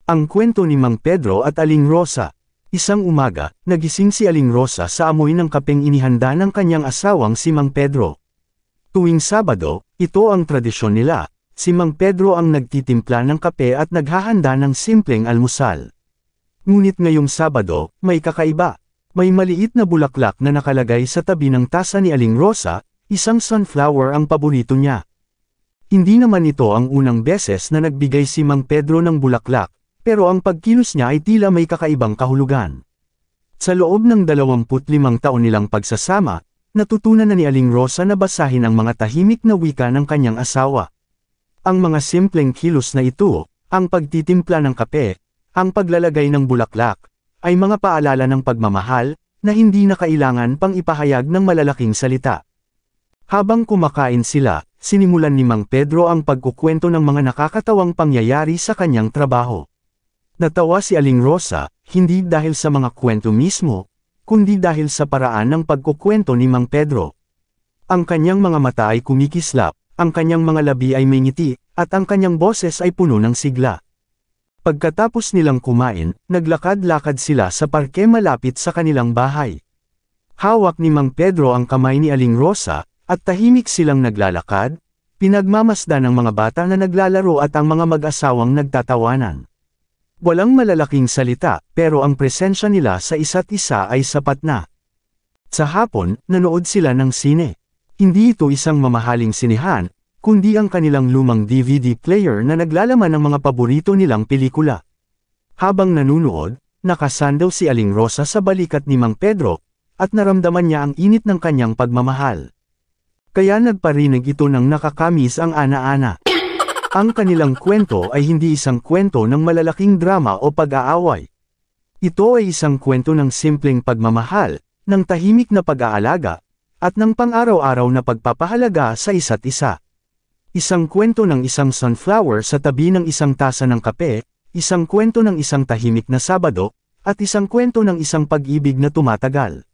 Ang kwento ni Mang Pedro at Aling Rosa. Isang umaga, nagising si Aling Rosa sa amoy ng kapeng inihanda ng kanyang asawang si Mang Pedro. Tuwing Sabado, ito ang tradisyon nila, si Mang Pedro ang nagtitimpla ng kape at naghahanda ng simpleng almusal. Ngunit ngayong Sabado, may kakaiba. May maliit na bulaklak na nakalagay sa tabi ng tasa ni Aling Rosa, isang sunflower ang paborito niya. Hindi naman ito ang unang beses na nagbigay si Mang Pedro ng bulaklak, pero ang pagkilos niya ay tila may kakaibang kahulugan. Sa loob ng 25 taon nilang pagsasama, natutunan na ni Aling Rosa na basahin ang mga tahimik na wika ng kanyang asawa. Ang mga simpleng kilos na ito, ang pagtitimpla ng kape, ang paglalagay ng bulaklak, ay mga paalala ng pagmamahal, na hindi na kailangan pang ipahayag ng malalaking salita. Habang kumakain sila, sinimulan ni Mang Pedro ang pagkukwento ng mga nakakatawang pangyayari sa kanyang trabaho. Natawa si Aling Rosa, hindi dahil sa mga kwento mismo, kundi dahil sa paraan ng pagkukwento ni Mang Pedro. Ang kanyang mga mata ay kumikislap, ang kanyang mga labi ay may ngiti, at ang kanyang boses ay puno ng sigla. Pagkatapos nilang kumain, naglakad-lakad sila sa parke malapit sa kanilang bahay. Hawak ni Mang Pedro ang kamay ni Aling Rosa, at tahimik silang naglalakad, pinagmamasdan ng mga bata na naglalaro at ang mga mag-asawang nagtatawanan. Walang malalaking salita, pero ang presensya nila sa isa't isa ay sapat na. Sa hapon, nanood sila ng sine. Hindi ito isang mamahaling sinehan, kundi ang kanilang lumang DVD player na naglalaman ng mga paborito nilang pelikula. Habang nanunood, nakasandaw si Aling Rosa sa balikat ni Mang Pedro, at naramdaman niya ang init ng kanyang pagmamahal. Kaya nagparinig ito ng nakakamis ang ana-ana. Ang kanilang kwento ay hindi isang kwento ng malalaking drama o pag-aaway. Ito ay isang kwento ng simpleng pagmamahal, ng tahimik na pag-aalaga, at ng pang-araw-araw na pagpapahalaga sa isa't isa. Isang kwento ng isang sunflower sa tabi ng isang tasa ng kape, isang kwento ng isang tahimik na Sabado, at isang kwento ng isang pag-ibig na tumatagal.